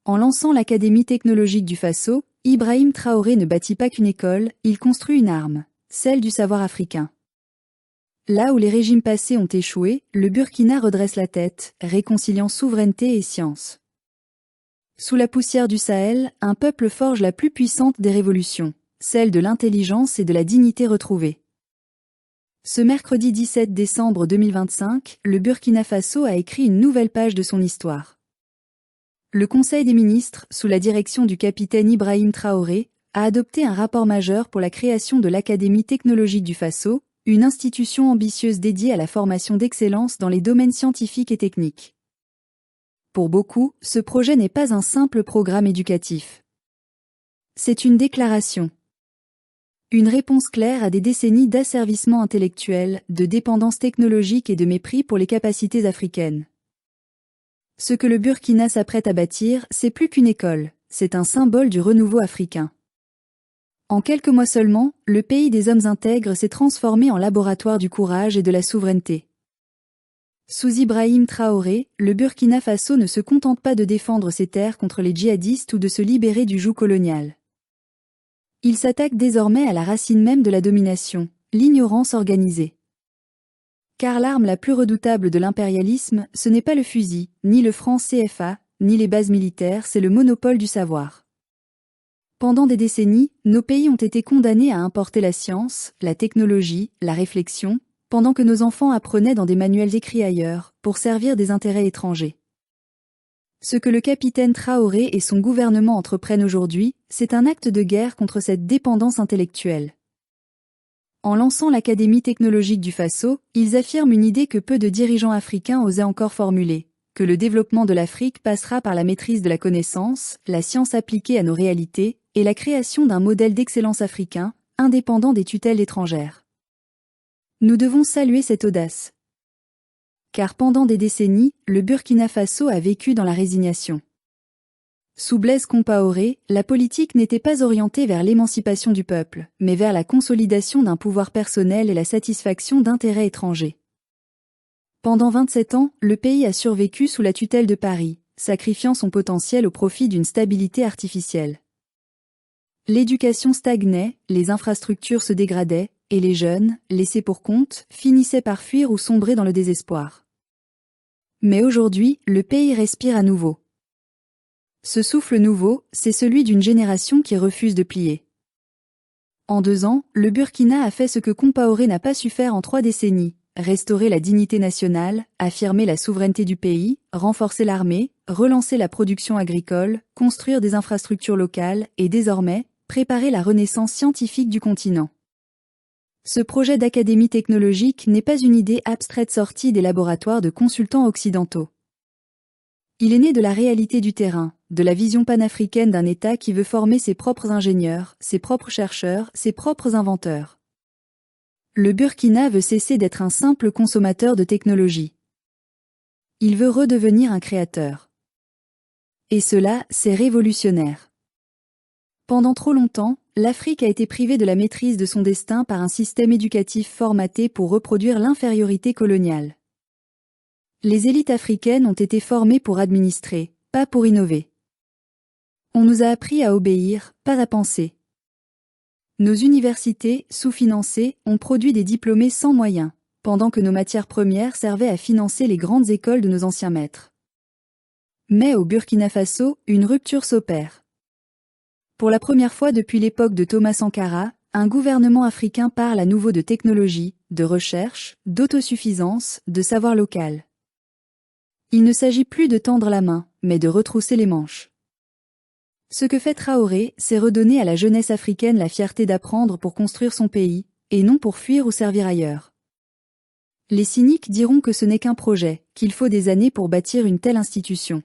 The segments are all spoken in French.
En lançant l'Académie technologique du Faso, Ibrahim Traoré ne bâtit pas qu'une école, il construit une arme, celle du savoir africain. Là où les régimes passés ont échoué, le Burkina redresse la tête, réconciliant souveraineté et science. Sous la poussière du Sahel, un peuple forge la plus puissante des révolutions, celle de l'intelligence et de la dignité retrouvée. Ce mercredi 17 décembre 2025, le Burkina Faso a écrit une nouvelle page de son histoire. Le Conseil des ministres, sous la direction du capitaine Ibrahim Traoré, a adopté un rapport majeur pour la création de l'Académie technologique du Faso, une institution ambitieuse dédiée à la formation d'excellence dans les domaines scientifiques et techniques. Pour beaucoup, ce projet n'est pas un simple programme éducatif. C'est une déclaration. Une réponse claire à des décennies d'asservissement intellectuel, de dépendance technologique et de mépris pour les capacités africaines. Ce que le Burkina s'apprête à bâtir, c'est plus qu'une école, c'est un symbole du renouveau africain. En quelques mois seulement, le pays des hommes intègres s'est transformé en laboratoire du courage et de la souveraineté. Sous Ibrahim Traoré, le Burkina Faso ne se contente pas de défendre ses terres contre les djihadistes ou de se libérer du joug colonial. Il s'attaque désormais à la racine même de la domination, l'ignorance organisée. Car l'arme la plus redoutable de l'impérialisme, ce n'est pas le fusil, ni le franc CFA, ni les bases militaires, c'est le monopole du savoir. Pendant des décennies, nos pays ont été condamnés à importer la science, la technologie, la réflexion, pendant que nos enfants apprenaient dans des manuels écrits ailleurs, pour servir des intérêts étrangers. Ce que le capitaine Traoré et son gouvernement entreprennent aujourd'hui, c'est un acte de guerre contre cette dépendance intellectuelle. En lançant l'Académie technologique du Faso, ils affirment une idée que peu de dirigeants africains osaient encore formuler, que le développement de l'Afrique passera par la maîtrise de la connaissance, la science appliquée à nos réalités, et la création d'un modèle d'excellence africain, indépendant des tutelles étrangères. Nous devons saluer cette audace. Car pendant des décennies, le Burkina Faso a vécu dans la résignation. Sous Blaise Compaoré, la politique n'était pas orientée vers l'émancipation du peuple, mais vers la consolidation d'un pouvoir personnel et la satisfaction d'intérêts étrangers. Pendant 27 ans, le pays a survécu sous la tutelle de Paris, sacrifiant son potentiel au profit d'une stabilité artificielle. L'éducation stagnait, les infrastructures se dégradaient, et les jeunes, laissés pour compte, finissaient par fuir ou sombrer dans le désespoir. Mais aujourd'hui, le pays respire à nouveau. Ce souffle nouveau, c'est celui d'une génération qui refuse de plier. En 2 ans, le Burkina a fait ce que Compaoré n'a pas su faire en 3 décennies, restaurer la dignité nationale, affirmer la souveraineté du pays, renforcer l'armée, relancer la production agricole, construire des infrastructures locales et désormais, préparer la renaissance scientifique du continent. Ce projet d'académie technologique n'est pas une idée abstraite sortie des laboratoires de consultants occidentaux. Il est né de la réalité du terrain, de la vision panafricaine d'un État qui veut former ses propres ingénieurs, ses propres chercheurs, ses propres inventeurs. Le Burkina veut cesser d'être un simple consommateur de technologie. Il veut redevenir un créateur. Et cela, c'est révolutionnaire. Pendant trop longtemps, l'Afrique a été privée de la maîtrise de son destin par un système éducatif formaté pour reproduire l'infériorité coloniale. Les élites africaines ont été formées pour administrer, pas pour innover. On nous a appris à obéir, pas à penser. Nos universités, sous-financées, ont produit des diplômés sans moyens, pendant que nos matières premières servaient à financer les grandes écoles de nos anciens maîtres. Mais au Burkina Faso, une rupture s'opère. Pour la première fois depuis l'époque de Thomas Sankara, un gouvernement africain parle à nouveau de technologie, de recherche, d'autosuffisance, de savoir local. Il ne s'agit plus de tendre la main, mais de retrousser les manches. Ce que fait Traoré, c'est redonner à la jeunesse africaine la fierté d'apprendre pour construire son pays, et non pour fuir ou servir ailleurs. Les cyniques diront que ce n'est qu'un projet, qu'il faut des années pour bâtir une telle institution.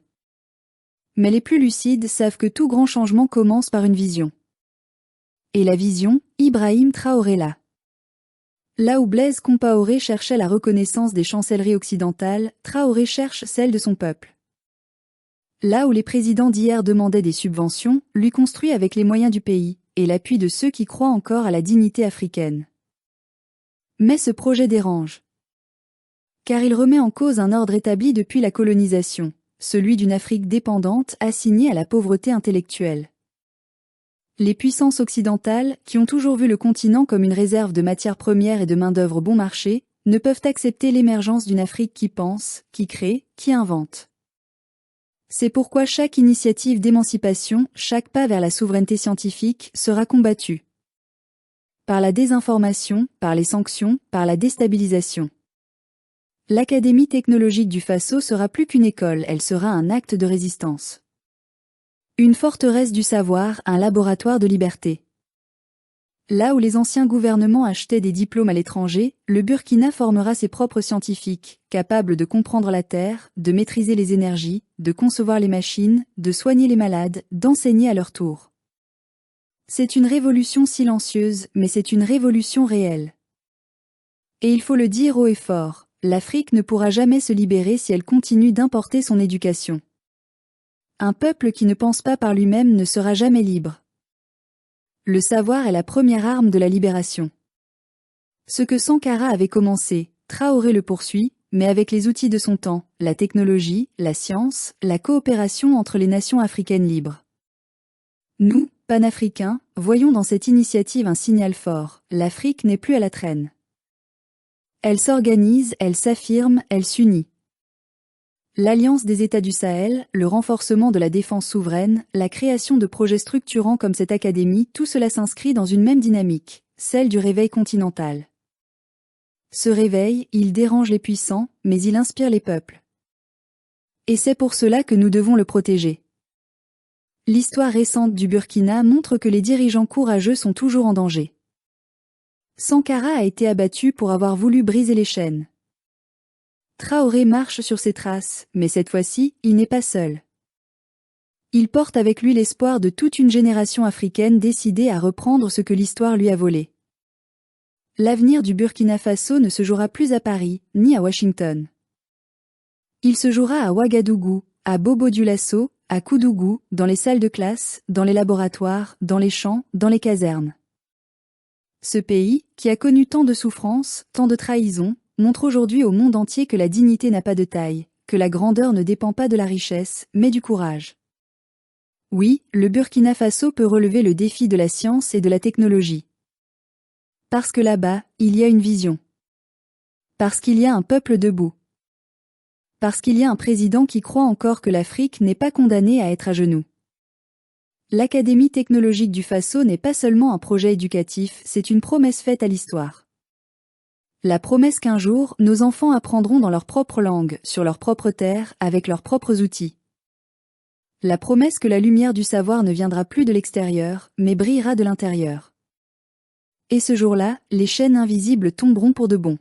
Mais les plus lucides savent que tout grand changement commence par une vision. Et la vision, Ibrahim Traoré l'a. Là où Blaise Compaoré cherchait la reconnaissance des chancelleries occidentales, Traoré cherche celle de son peuple. Là où les présidents d'hier demandaient des subventions, lui construit avec les moyens du pays, et l'appui de ceux qui croient encore à la dignité africaine. Mais ce projet dérange. Car il remet en cause un ordre établi depuis la colonisation, celui d'une Afrique dépendante assignée à la pauvreté intellectuelle. Les puissances occidentales, qui ont toujours vu le continent comme une réserve de matières premières et de main-d'œuvre bon marché, ne peuvent accepter l'émergence d'une Afrique qui pense, qui crée, qui invente. C'est pourquoi chaque initiative d'émancipation, chaque pas vers la souveraineté scientifique sera combattu. Par la désinformation, par les sanctions, par la déstabilisation. L'Académie technologique du Faso sera plus qu'une école, elle sera un acte de résistance. Une forteresse du savoir, un laboratoire de liberté. Là où les anciens gouvernements achetaient des diplômes à l'étranger, le Burkina formera ses propres scientifiques, capables de comprendre la terre, de maîtriser les énergies, de concevoir les machines, de soigner les malades, d'enseigner à leur tour. C'est une révolution silencieuse, mais c'est une révolution réelle. Et il faut le dire haut et fort, l'Afrique ne pourra jamais se libérer si elle continue d'importer son éducation. Un peuple qui ne pense pas par lui-même ne sera jamais libre. Le savoir est la première arme de la libération. Ce que Sankara avait commencé, Traoré le poursuit, mais avec les outils de son temps, la technologie, la science, la coopération entre les nations africaines libres. Nous, panafricains, voyons dans cette initiative un signal fort, l'Afrique n'est plus à la traîne. Elle s'organise, elle s'affirme, elle s'unit. L'alliance des États du Sahel, le renforcement de la défense souveraine, la création de projets structurants comme cette académie, tout cela s'inscrit dans une même dynamique, celle du réveil continental. Ce réveil, il dérange les puissants, mais il inspire les peuples. Et c'est pour cela que nous devons le protéger. L'histoire récente du Burkina montre que les dirigeants courageux sont toujours en danger. Sankara a été abattu pour avoir voulu briser les chaînes. Traoré marche sur ses traces, mais cette fois-ci, il n'est pas seul. Il porte avec lui l'espoir de toute une génération africaine décidée à reprendre ce que l'histoire lui a volé. L'avenir du Burkina Faso ne se jouera plus à Paris, ni à Washington. Il se jouera à Ouagadougou, à Bobo-Dioulasso, à Koudougou, dans les salles de classe, dans les laboratoires, dans les champs, dans les casernes. Ce pays, qui a connu tant de souffrances, tant de trahisons, montre aujourd'hui au monde entier que la dignité n'a pas de taille, que la grandeur ne dépend pas de la richesse, mais du courage. Oui, le Burkina Faso peut relever le défi de la science et de la technologie. Parce que là-bas, il y a une vision. Parce qu'il y a un peuple debout. Parce qu'il y a un président qui croit encore que l'Afrique n'est pas condamnée à être à genoux. L'Académie technologique du Faso n'est pas seulement un projet éducatif, c'est une promesse faite à l'histoire. La promesse qu'un jour, nos enfants apprendront dans leur propre langue, sur leur propre terre, avec leurs propres outils. La promesse que la lumière du savoir ne viendra plus de l'extérieur, mais brillera de l'intérieur. Et ce jour-là, les chaînes invisibles tomberont pour de bon.